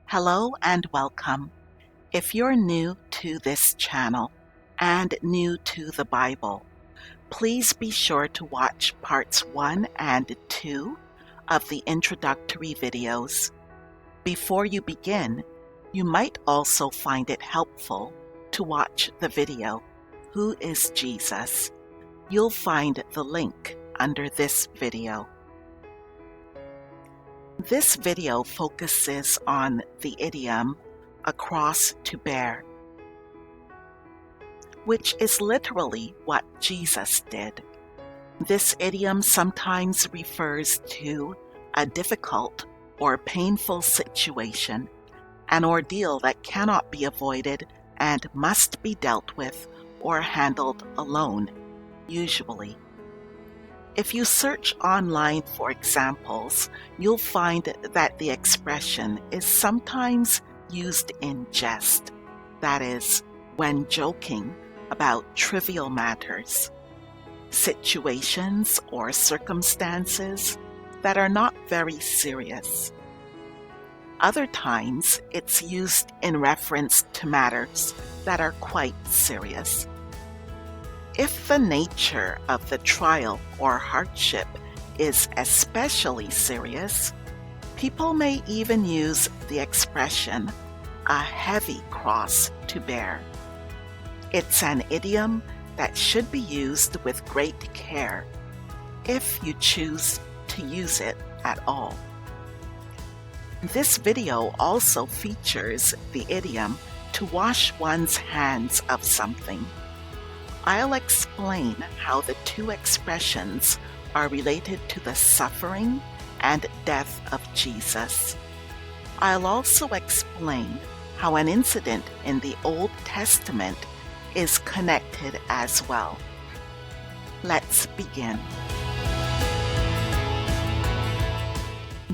Hello and welcome. If you're new to this channel and new to the Bible, please be sure to watch parts 1 and 2 of the introductory videos. Before you begin, you might also find it helpful to watch the video, Who is Jesus? You'll find the link under this video. This video focuses on the idiom, across to bear, which is literally what Jesus did. This idiom sometimes refers to a difficult or painful situation, an ordeal that cannot be avoided and must be dealt with or handled alone, usually. If you search online for examples, you'll find that the expression is sometimes used in jest, that is, when joking about trivial matters, situations or circumstances that are not very serious. Other times, it's used in reference to matters that are quite serious. If the nature of the trial or hardship is especially serious, people may even use the expression, a heavy cross to bear. It's an idiom that should be used with great care, if you choose to use it at all. This video also features the idiom to wash one's hands of something. I'll explain how the two expressions are related to the suffering and death of Jesus. I'll also explain how an incident in the Old Testament is connected as well. Let's begin.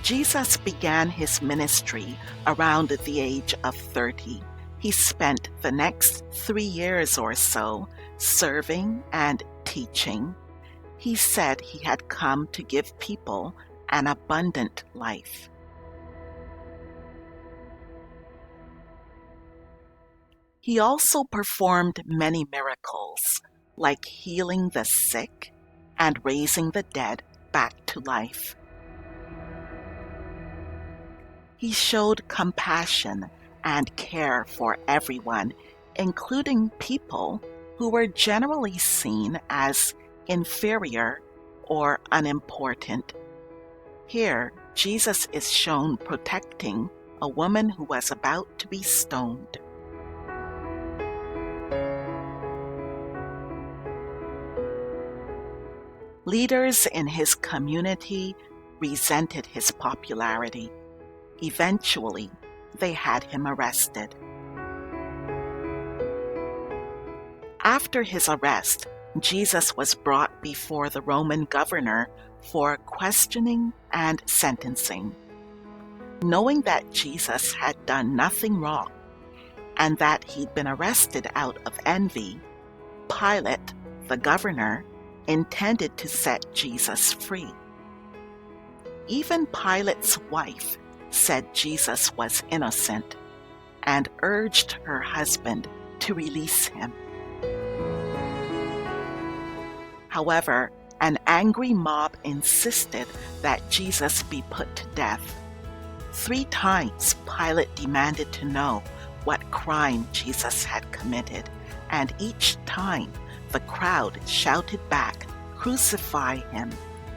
Jesus began his ministry around the age of 30. He spent the next 3 years or so serving and teaching. He said he had come to give people an abundant life. He also performed many miracles, like healing the sick and raising the dead back to life. He showed compassion and care for everyone, including people who were generally seen as inferior or unimportant. Here, Jesus is shown protecting a woman who was about to be stoned. Leaders in his community resented his popularity. Eventually, they had him arrested. After his arrest, Jesus was brought before the Roman governor for questioning and sentencing. Knowing that Jesus had done nothing wrong and that he'd been arrested out of envy, Pilate, the governor, intended to set Jesus free. Even Pilate's wife said Jesus was innocent and urged her husband to release him. However, an angry mob insisted that Jesus be put to death. 3 times Pilate demanded to know what crime Jesus had committed, and each time the crowd shouted back, "Crucify him!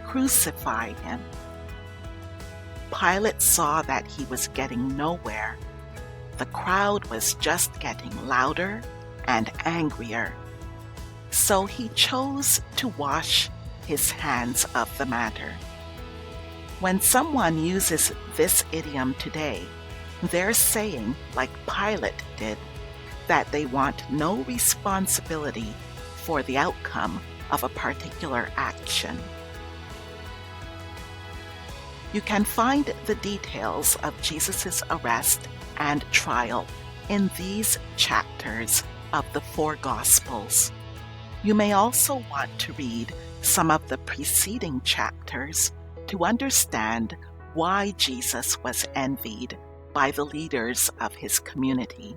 Crucify him!" Pilate saw that he was getting nowhere. The crowd was just getting louder and angrier. So he chose to wash his hands of the matter. When someone uses this idiom today, they're saying, like Pilate did, that they want no responsibility for the outcome of a particular action. You can find the details of Jesus' arrest and trial in these chapters of the 4 Gospels. You may also want to read some of the preceding chapters to understand why Jesus was envied by the leaders of his community.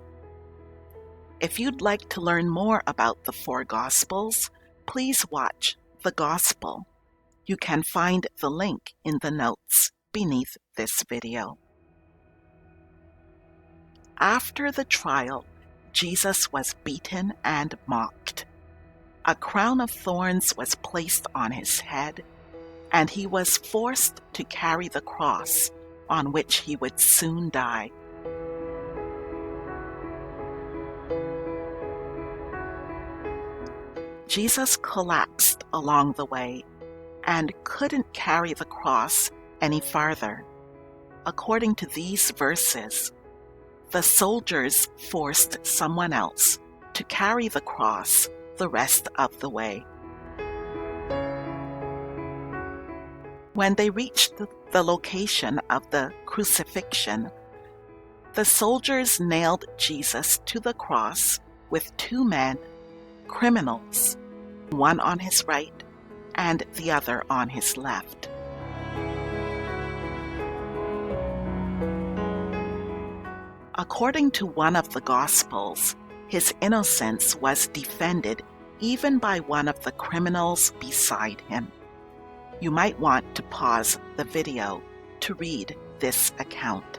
If you'd like to learn more about the four Gospels, please watch The Gospel. You can find the link in the notes beneath this video. After the trial, Jesus was beaten and mocked. A crown of thorns was placed on his head, and he was forced to carry the cross on which he would soon die. Jesus collapsed along the way and couldn't carry the cross any farther. According to these verses, the soldiers forced someone else to carry the cross the rest of the way. When they reached the location of the crucifixion, the soldiers nailed Jesus to the cross with two men, criminals, one on his right and the other on his left. According to one of the Gospels, his innocence was defended even by one of the criminals beside him. You might want to pause the video to read this account.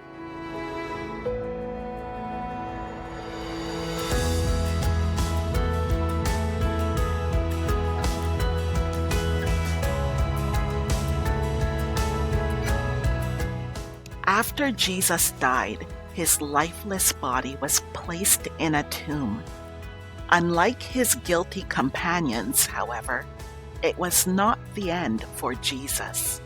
After Jesus died, his lifeless body was placed in a tomb. Unlike his guilty companions, however, it was not the end for Jesus.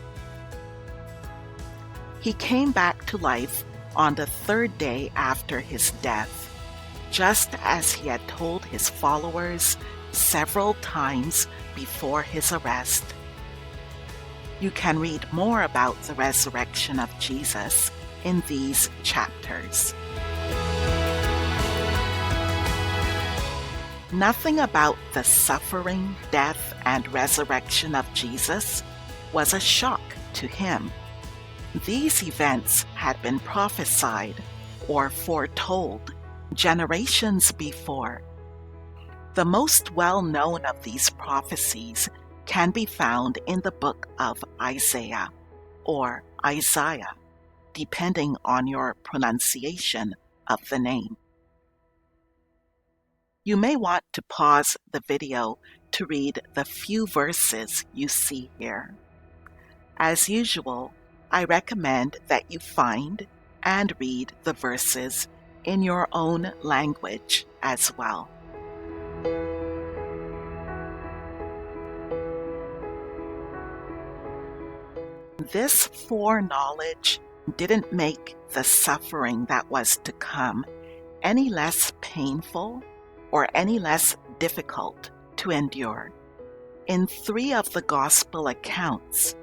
He came back to life on the third day after his death, just as he had told his followers several times before his arrest. You can read more about the resurrection of Jesus in these chapters. Nothing about the suffering, death, and resurrection of Jesus was a shock to him. These events had been prophesied or foretold generations before. The most well-known of these prophecies can be found in the book of Isaiah or Isaiah, depending on your pronunciation of the name. You may want to pause the video to read the few verses you see here. As usual, I recommend that you find and read the verses in your own language as well. This foreknowledge didn't make the suffering that was to come any less painful or any less difficult to endure. In 3 of the Gospel accounts,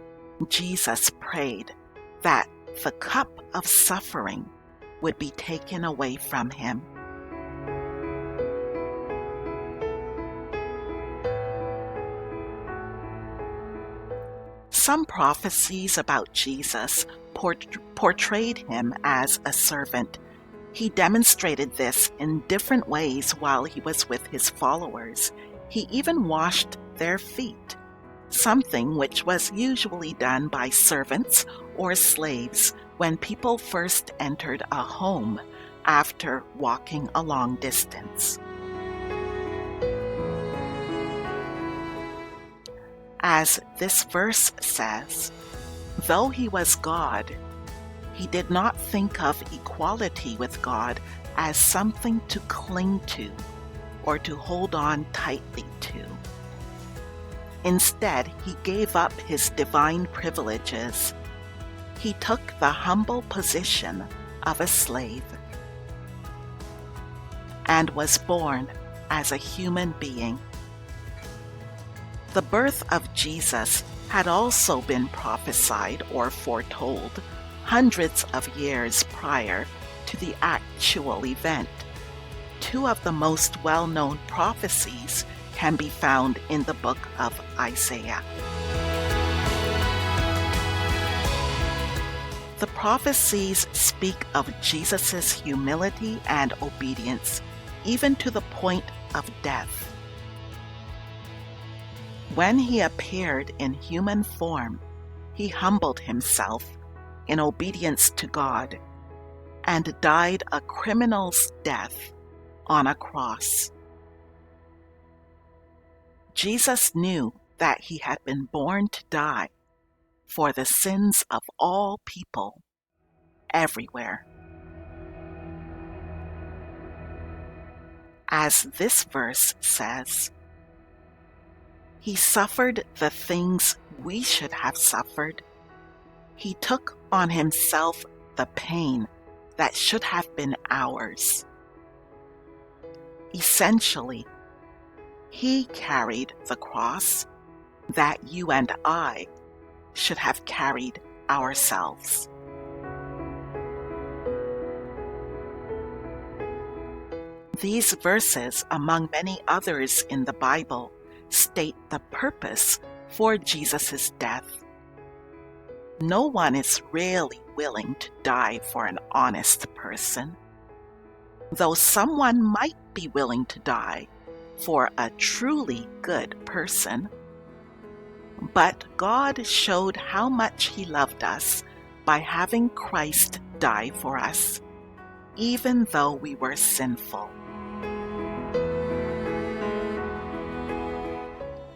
Jesus prayed that the cup of suffering would be taken away from him. Some prophecies about Jesus portrayed him as a servant. He demonstrated this in different ways while he was with his followers. He even washed their feet, something which was usually done by servants or slaves when people first entered a home after walking a long distance. As this verse says, though he was God, he did not think of equality with God as something to cling to or to hold on tightly to. Instead, he gave up his divine privileges. He took the humble position of a slave and was born as a human being. The birth of Jesus had also been prophesied or foretold hundreds of years prior to the actual event. 2 of the most well-known prophecies can be found in the book of The prophecies speak of Jesus' humility and obedience, even to the point of death. When he appeared in human form, he humbled himself in obedience to God and died a criminal's death on a cross. Jesus knew that he had been born to die for the sins of all people, everywhere. As this verse says, he suffered the things we should have suffered. He took on himself the pain that should have been ours. Essentially, he carried the cross that you and I should have carried ourselves. These verses, among many others in the Bible, state the purpose for Jesus' death. No one is really willing to die for an honest person, though someone might be willing to die for a truly good person. But God showed how much He loved us by having Christ die for us, even though we were sinful.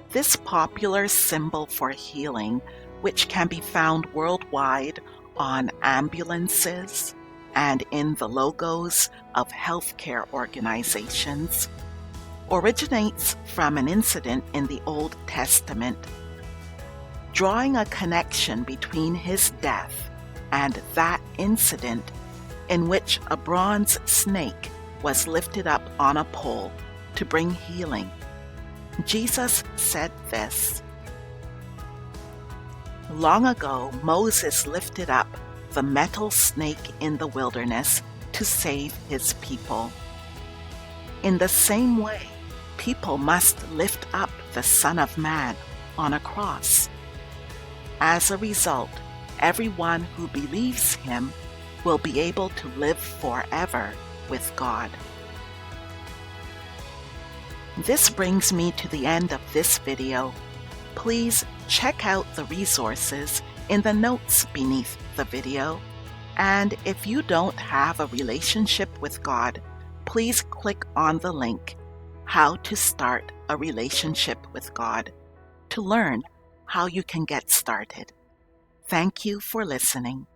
This popular symbol for healing, which can be found worldwide on ambulances and in the logos of healthcare organizations, originates from an incident in the Old Testament, drawing a connection between his death and that incident in which a bronze snake was lifted up on a pole to bring healing. Jesus said this: "Long ago, Moses lifted up the metal snake in the wilderness to save his people. In the same way, people must lift up the Son of Man on a cross. As a result, everyone who believes him will be able to live forever with God." This brings me to the end of this video. Please check out the resources in the notes beneath the video. And if you don't have a relationship with God, please click on the link, How to Start a Relationship with God, to learn how you can get started. Thank you for listening.